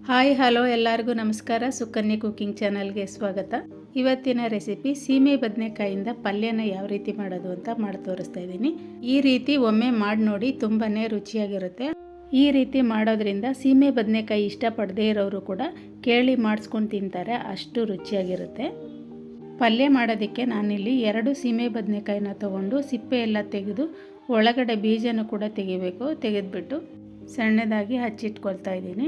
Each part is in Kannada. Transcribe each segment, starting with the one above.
ಹಾಯ್ ಹಲೋ ಎಲ್ಲರಿಗೂ ನಮಸ್ಕಾರ. ಸುಕನ್ಯಾ ಕುಕಿಂಗ್ ಚಾನಲ್ಗೆ ಸ್ವಾಗತ. ಇವತ್ತಿನ ರೆಸಿಪಿ ಸೀಮೆ ಬದನೆಕಾಯಿಂದ ಪಲ್ಯನ ಯಾವ ರೀತಿ ಮಾಡೋದು ಅಂತ ಮಾಡಿ ತೋರಿಸ್ತಾ ಇದ್ದೀನಿ. ಈ ರೀತಿ ಒಮ್ಮೆ ಮಾಡಿ ನೋಡಿ, ತುಂಬಾ ರುಚಿಯಾಗಿರುತ್ತೆ. ಈ ರೀತಿ ಮಾಡೋದ್ರಿಂದ ಸೀಮೆ ಬದನೆಕಾಯಿ ಇಷ್ಟಪಡದೇ ಇರೋರು ಕೂಡ ಕೇಳಿ ಮಾಡಿಸ್ಕೊಂಡು ತಿಂತಾರೆ, ಅಷ್ಟು ರುಚಿಯಾಗಿರುತ್ತೆ. ಪಲ್ಯ ಮಾಡೋದಕ್ಕೆ ನಾನಿಲ್ಲಿ 2 ಸೀಮೆ ಬದನೆಕಾಯಿನ ತೊಗೊಂಡು ಸಿಪ್ಪೆ ಎಲ್ಲ ತೆಗೆದು ಒಳಗಡೆ ಬೀಜನೂ ಕೂಡ ತೆಗಿಬೇಕು. ತೆಗೆದುಬಿಟ್ಟು ಸಣ್ಣದಾಗಿ ಹಚ್ಚಿಟ್ಕೊಳ್ತಾ ಇದ್ದೀನಿ.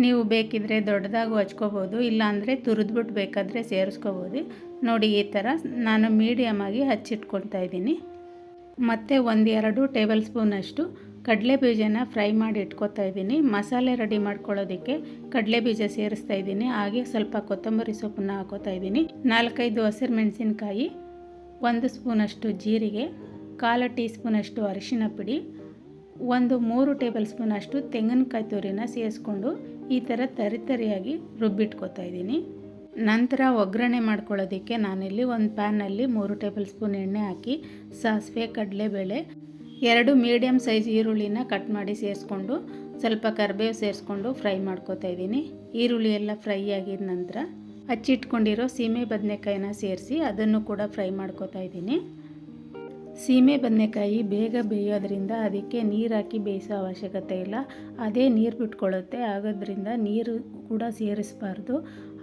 ನೀವು ಬೇಕಿದ್ರೆ ದೊಡ್ಡದಾಗೂ ಹಚ್ಕೋಬೋದು, ಇಲ್ಲಾಂದರೆ ತುರಿದ್ಬಿಟ್ಟು ಬೇಕಾದರೆ ಸೇರಿಸ್ಕೋಬೋದು. ನೋಡಿ, ಈ ಥರ ನಾನು ಮೀಡಿಯಮಾಗಿ ಹಚ್ಚಿಟ್ಕೊಳ್ತಾ ಇದ್ದೀನಿ. ಮತ್ತು 1-2 ಟೇಬಲ್ ಸ್ಪೂನಷ್ಟು ಕಡಲೆ ಬೀಜನ ಫ್ರೈ ಮಾಡಿ ಇಟ್ಕೊತಾ ಇದ್ದೀನಿ. ಮಸಾಲೆ ರೆಡಿ ಮಾಡ್ಕೊಳ್ಳೋದಕ್ಕೆ ಕಡಲೆ ಬೀಜ ಸೇರಿಸ್ತಾ ಇದ್ದೀನಿ. ಹಾಗೆ ಸ್ವಲ್ಪ ಕೊತ್ತಂಬರಿ ಸೊಪ್ಪನ್ನ ಹಾಕೋತಾ ಇದ್ದೀನಿ. 4-5 ಹಸಿರು ಮೆಣಸಿನ್ಕಾಯಿ, 1 ಸ್ಪೂನಷ್ಟು ಜೀರಿಗೆ, 1/4 ಟೀ ಸ್ಪೂನಷ್ಟು ಅರಿಶಿನ ಪುಡಿ, 3 ಟೇಬಲ್ ಸ್ಪೂನಷ್ಟು ತೆಂಗಿನಕಾಯಿ ತುರಿನ ಸೇರಿಸ್ಕೊಂಡು ಈ ಥರ ತರಿಯಾಗಿ ರುಬ್ಬಿಟ್ಕೊತಾ ಇದ್ದೀನಿ. ನಂತರ ಒಗ್ಗರಣೆ ಮಾಡ್ಕೊಳ್ಳೋದಕ್ಕೆ ನಾನಿಲ್ಲಿ ಒಂದು ಪ್ಯಾನಲ್ಲಿ 3 ಟೇಬಲ್ ಸ್ಪೂನ್ ಎಣ್ಣೆ ಹಾಕಿ ಸಾಸಿವೆ, ಕಡಲೆಬೇಳೆ, 2 ಮೀಡಿಯಮ್ ಸೈಜ್ ಈರುಳ್ಳಿನ ಕಟ್ ಮಾಡಿ ಸೇರಿಸ್ಕೊಂಡು ಸ್ವಲ್ಪ ಕರಿಬೇವು ಸೇರಿಸ್ಕೊಂಡು ಫ್ರೈ ಮಾಡ್ಕೊತಾ ಇದ್ದೀನಿ. ಈರುಳ್ಳಿ ಎಲ್ಲ ಫ್ರೈ ಆಗಿದ ನಂತರ ಹಚ್ಚಿಟ್ಕೊಂಡಿರೋ ಸೀಮೆ ಬದನೆಕಾಯಿನ ಸೇರಿಸಿ ಅದನ್ನು ಕೂಡ ಫ್ರೈ ಮಾಡ್ಕೊತಾ ಇದ್ದೀನಿ. ಸೀಮೆ ಬದನೆಕಾಯಿ ಬೇಗ ಬೇಯೋದ್ರಿಂದ ಅದಕ್ಕೆ ನೀರು ಹಾಕಿ ಬೇಯಿಸೋ ಅವಶ್ಯಕತೆ ಇಲ್ಲ, ಅದೇ ನೀರು ಬಿಟ್ಕೊಳ್ಳುತ್ತೆ. ಆಗೋದ್ರಿಂದ ನೀರು ಕೂಡ ಸೇರಿಸಬಾರ್ದು.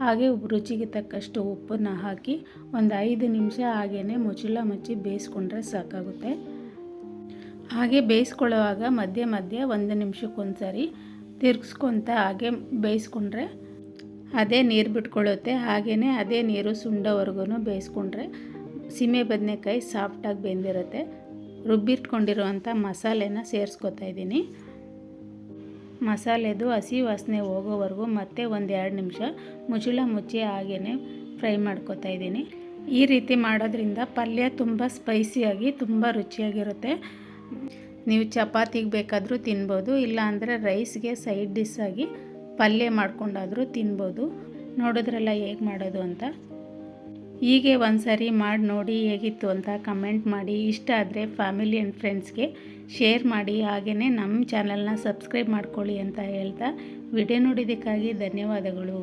ಹಾಗೆ ರುಚಿಗೆ ತಕ್ಕಷ್ಟು ಉಪ್ಪನ್ನು ಹಾಕಿ ಒಂದು 5 ನಿಮಿಷ ಹಾಗೇ ಮುಚ್ಚಳ ಮುಚ್ಚಿ ಬೇಯಿಸ್ಕೊಂಡ್ರೆ ಸಾಕಾಗುತ್ತೆ. ಹಾಗೆ ಬೇಯಿಸ್ಕೊಳ್ಳೋವಾಗ ಮಧ್ಯೆ ಮಧ್ಯೆ 1 ನಿಮಿಷಕ್ಕೊಂದ್ಸರಿ ತಿರ್ಗಿಸ್ಕೊತ ಹಾಗೆ ಬೇಯಿಸ್ಕೊಂಡ್ರೆ ಅದೇ ನೀರು ಬಿಟ್ಕೊಳ್ಳುತ್ತೆ. ಹಾಗೆಯೇ ಅದೇ ನೀರು ಸುಂಡೋವರೆಗೂ ಬೇಯಿಸ್ಕೊಂಡ್ರೆ ಸೀಮೆ ಬದನೆಕಾಯಿ ಸಾಫ್ಟಾಗಿ ಬೆಂದಿರುತ್ತೆ. ರುಬ್ಬಿಟ್ಕೊಂಡಿರುವಂಥ ಮಸಾಲೆನ ಸೇರಿಸ್ಕೊತಾ ಇದ್ದೀನಿ. ಮಸಾಲೆದು ಹಸಿ ವಾಸನೆ ಹೋಗೋವರೆಗೂ ಮತ್ತೆ 1-2 ನಿಮಿಷ ಮುಚ್ಚಳ ಮುಚ್ಚಿ ಹಾಗೇ ಫ್ರೈ ಮಾಡ್ಕೊತಾ ಇದ್ದೀನಿ. ಈ ರೀತಿ ಮಾಡೋದ್ರಿಂದ ಪಲ್ಯ ತುಂಬ ಸ್ಪೈಸಿಯಾಗಿ ತುಂಬ ರುಚಿಯಾಗಿರುತ್ತೆ. ನೀವು ಚಪಾತಿಗೆ ಬೇಕಾದರೂ ತಿನ್ಬೋದು, ಇಲ್ಲಾಂದರೆ ರೈಸ್ಗೆ ಸೈಡ್ ಡಿಶ್ ಆಗಿ ಪಲ್ಯ ಮಾಡ್ಕೊಂಡಾದರೂ ತಿನ್ಬೋದು. ನೋಡಿದ್ರಲ್ಲ ಹೇಗೆ ಮಾಡೋದು ಅಂತ. ಹೀಗೆ ಒಂದು ಸರಿ ಮಾಡಿ ನೋಡಿ ಹೇಗಿತ್ತು ಅಂತ ಕಮೆಂಟ್ ಮಾಡಿ. ಇಷ್ಟ ಆದರೆ ಫ್ಯಾಮಿಲಿ ಆ್ಯಂಡ್ ಫ್ರೆಂಡ್ಸ್ಗೆ ಶೇರ್ ಮಾಡಿ. ಹಾಗೆಯೇ ನಮ್ಮ ಚಾನಲ್ನ ಸಬ್ಸ್ಕ್ರೈಬ್ ಮಾಡ್ಕೊಳ್ಳಿ ಅಂತ ಹೇಳ್ತಾ ವಿಡಿಯೋ ನೋಡಿದ್ದಕ್ಕಾಗಿ ಧನ್ಯವಾದಗಳು.